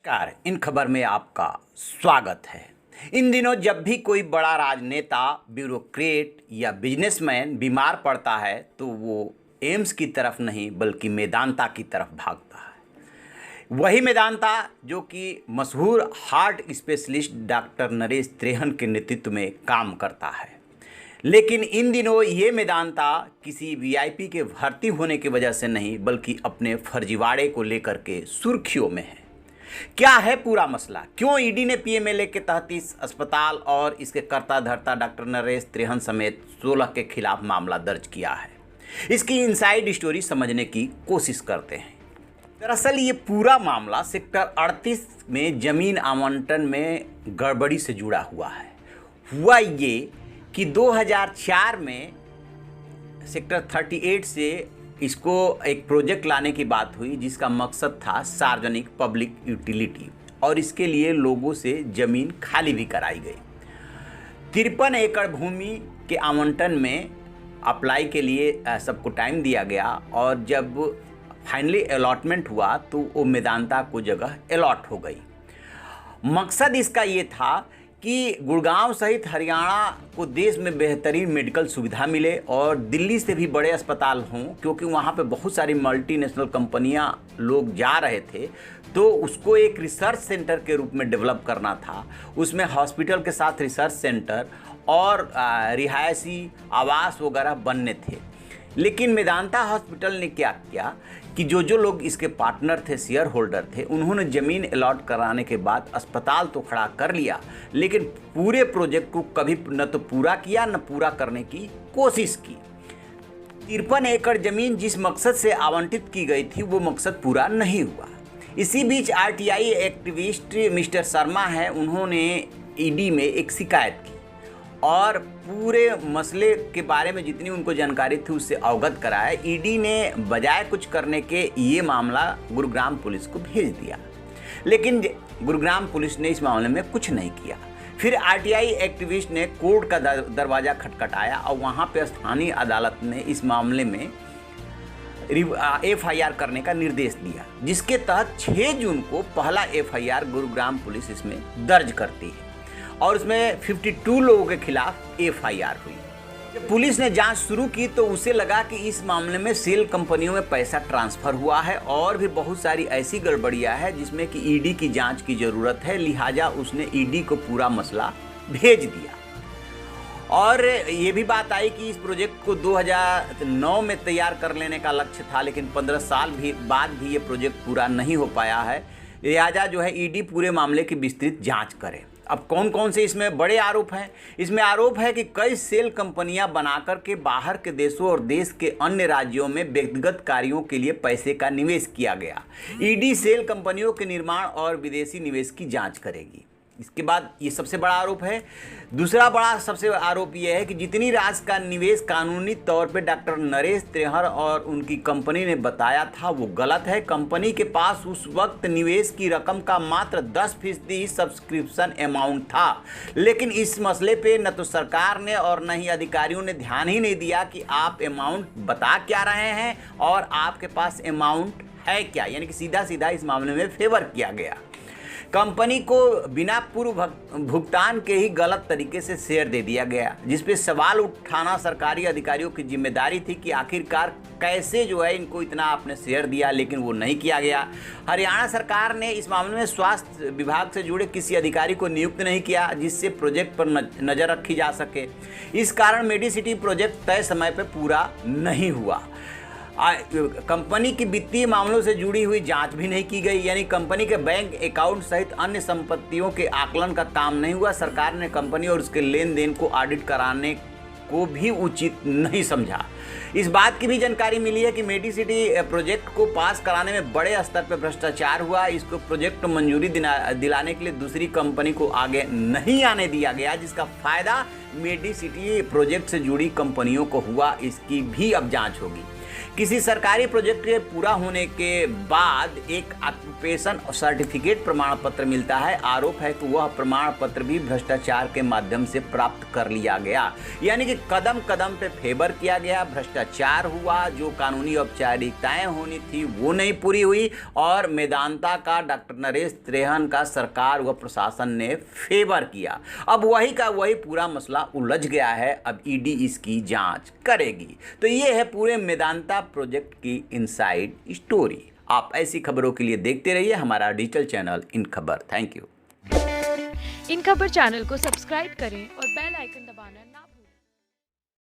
नमस्कार। इन खबर में आपका स्वागत है। इन दिनों जब भी कोई बड़ा राजनेता, ब्यूरोक्रेट या बिजनेसमैन बीमार पड़ता है तो वो एम्स की तरफ नहीं बल्कि मेदांता की तरफ भागता है। वही मेदांता जो कि मशहूर heart specialist doctor Naresh Trehan के नेतृत्व में काम करता है। लेकिन इन दिनों ये मेदांता किसी वीआईपी के भर्ती होने की वजह से नहीं बल्कि अपने फर्जीवाड़े को लेकर के सुर्खियों में है। क्या है पूरा मसला? क्यों ईडी ने पीएमएलए के तहत इस अस्पताल और इसके कर्ता धर्ता डॉक्टर नरेश त्रेहन समेत 16 के खिलाफ मामला दर्ज किया है? इसकी इनसाइड स्टोरी समझने की कोशिश करते हैं। दरअसल ये पूरा मामला सेक्टर 38 में जमीन आवंटन में गड़बड़ी से जुड़ा हुआ है। हुआ ये कि 2004 में सेक्टर 38 से इसको एक प्रोजेक्ट लाने की बात हुई जिसका मकसद था सार्वजनिक पब्लिक यूटिलिटी, और इसके लिए लोगों से ज़मीन खाली भी कराई गई। 53 एकड़ भूमि के आवंटन में अप्लाई के लिए सबको टाइम दिया गया और जब फाइनली अलॉटमेंट हुआ तो वो मेदांता को जगह अलॉट हो गई। मकसद इसका ये था कि गुड़गांव सहित हरियाणा को देश में बेहतरीन मेडिकल सुविधा मिले और दिल्ली से भी बड़े अस्पताल हों, क्योंकि वहाँ पे बहुत सारी मल्टीनेशनल कंपनियाँ लोग जा रहे थे। तो उसको एक रिसर्च सेंटर के रूप में डेवलप करना था। उसमें हॉस्पिटल के साथ रिसर्च सेंटर और रिहायशी आवास वगैरह बनने थे। लेकिन मेदांता हॉस्पिटल ने क्या किया कि जो लोग इसके पार्टनर थे, शेयर होल्डर थे, उन्होंने ज़मीन अलॉट कराने के बाद अस्पताल तो खड़ा कर लिया, लेकिन पूरे प्रोजेक्ट को कभी न तो पूरा किया न पूरा करने की कोशिश की। 53 एकड़ ज़मीन जिस मकसद से आवंटित की गई थी वो मकसद पूरा नहीं हुआ। इसी बीच आरटीआई एक्टिविस्ट मिस्टर शर्मा है, उन्होंने ईडी में एक शिकायत की और पूरे मसले के बारे में जितनी उनको जानकारी थी उससे अवगत कराया। ईडी ने बजाय कुछ करने के ये मामला गुरुग्राम पुलिस को भेज दिया, लेकिन गुरुग्राम पुलिस ने इस मामले में कुछ नहीं किया। फिर आरटीआई एक्टिविस्ट ने कोर्ट का दरवाज़ा खटखटाया और वहाँ पे स्थानीय अदालत ने इस मामले में एफआईआर करने का निर्देश दिया, जिसके तहत 6 जून को पहला एफआईआर गुरुग्राम पुलिस इसमें दर्ज करती है और उसमें 52 लोगों के खिलाफ एफआईआर हुई। जब पुलिस ने जांच शुरू की तो उसे लगा कि इस मामले में सेल कंपनियों में पैसा ट्रांसफ़र हुआ है और भी बहुत सारी ऐसी गड़बड़ियां हैं जिसमें कि ईडी की जांच की ज़रूरत है। लिहाजा उसने ईडी को पूरा मसला भेज दिया। और ये भी बात आई कि इस प्रोजेक्ट को 2009 में तैयार कर लेने का लक्ष्य था, लेकिन 15 साल बाद भी ये प्रोजेक्ट पूरा नहीं हो पाया है। लिहाजा जो है ईडी पूरे मामले की विस्तृत जांच करे। अब कौन कौन से इसमें बड़े आरोप हैं? इसमें आरोप है कि कई सेल कंपनियां बनाकर के बाहर के देशों और देश के अन्य राज्यों में व्यक्तिगत कार्यों के लिए पैसे का निवेश किया गया। ईडी सेल कंपनियों के निर्माण और विदेशी निवेश की जांच करेगी। इसके बाद ये सबसे बड़ा आरोप है। दूसरा बड़ा सबसे आरोप ये है कि जितनी राशि का निवेश कानूनी तौर पे डॉक्टर नरेश त्रेहन और उनकी कंपनी ने बताया था वो गलत है। कंपनी के पास उस वक्त निवेश की रकम का मात्र 10% ही सब्सक्रिप्शन अमाउंट था। लेकिन इस मसले पे न तो सरकार ने और न ही अधिकारियों ने ध्यान ही नहीं दिया कि आप अमाउंट बता क्या रहे हैं और आपके पास अमाउंट है क्या, यानी कि सीधा सीधा इस मामले में फेवर किया गया। कंपनी को बिना पूर्व भुगतान के ही गलत तरीके से शेयर दे दिया गया, जिस पे सवाल उठाना सरकारी अधिकारियों की जिम्मेदारी थी कि आखिरकार कैसे जो है इनको इतना आपने शेयर दिया, लेकिन वो नहीं किया गया। हरियाणा सरकार ने इस मामले में स्वास्थ्य विभाग से जुड़े किसी अधिकारी को नियुक्त नहीं किया जिससे प्रोजेक्ट पर नज़र रखी जा सके। इस कारण मेडिसिटी प्रोजेक्ट तय समय पर पूरा नहीं हुआ। कंपनी की वित्तीय मामलों से जुड़ी हुई जांच भी नहीं की गई, यानी कंपनी के बैंक अकाउंट सहित अन्य संपत्तियों के आकलन का काम नहीं हुआ। सरकार ने कंपनी और उसके लेन देन को ऑडिट कराने को भी उचित नहीं समझा। इस बात की भी जानकारी मिली है कि मेडिसिटी प्रोजेक्ट को पास कराने में बड़े स्तर पर भ्रष्टाचार हुआ। इसको प्रोजेक्ट को मंजूरी दिलाने के लिए दूसरी कंपनी को आगे नहीं आने दिया गया, जिसका फायदा मेडिसिटी प्रोजेक्ट से जुड़ी कंपनियों को हुआ। इसकी भी अब जाँच होगी। किसी सरकारी प्रोजेक्ट के पूरा होने के बाद एक ऑक्यूपेशन सर्टिफिकेट प्रमाण पत्र मिलता है। आरोप है कि वह प्रमाण पत्र भी भ्रष्टाचार के माध्यम से प्राप्त कर लिया गया, यानी कि कदम कदम पे फेवर किया गया, भ्रष्टाचार हुआ, जो कानूनी औपचारिकताएं होनी थी वो नहीं पूरी हुई और मेदांता का, डॉक्टर नरेश त्रेहन का सरकार व प्रशासन ने फेवर किया। अब वही का वही पूरा मसला उलझ गया है। अब ईडी इसकी जांच करेगी। तो ये है पूरे मेदांता प्रोजेक्ट की इनसाइड स्टोरी। आप ऐसी खबरों के लिए देखते रहिए हमारा डिजिटल चैनल इन खबर। Thank you. इन खबर चैनल को सब्सक्राइब करें और बेल आइकन दबाना ना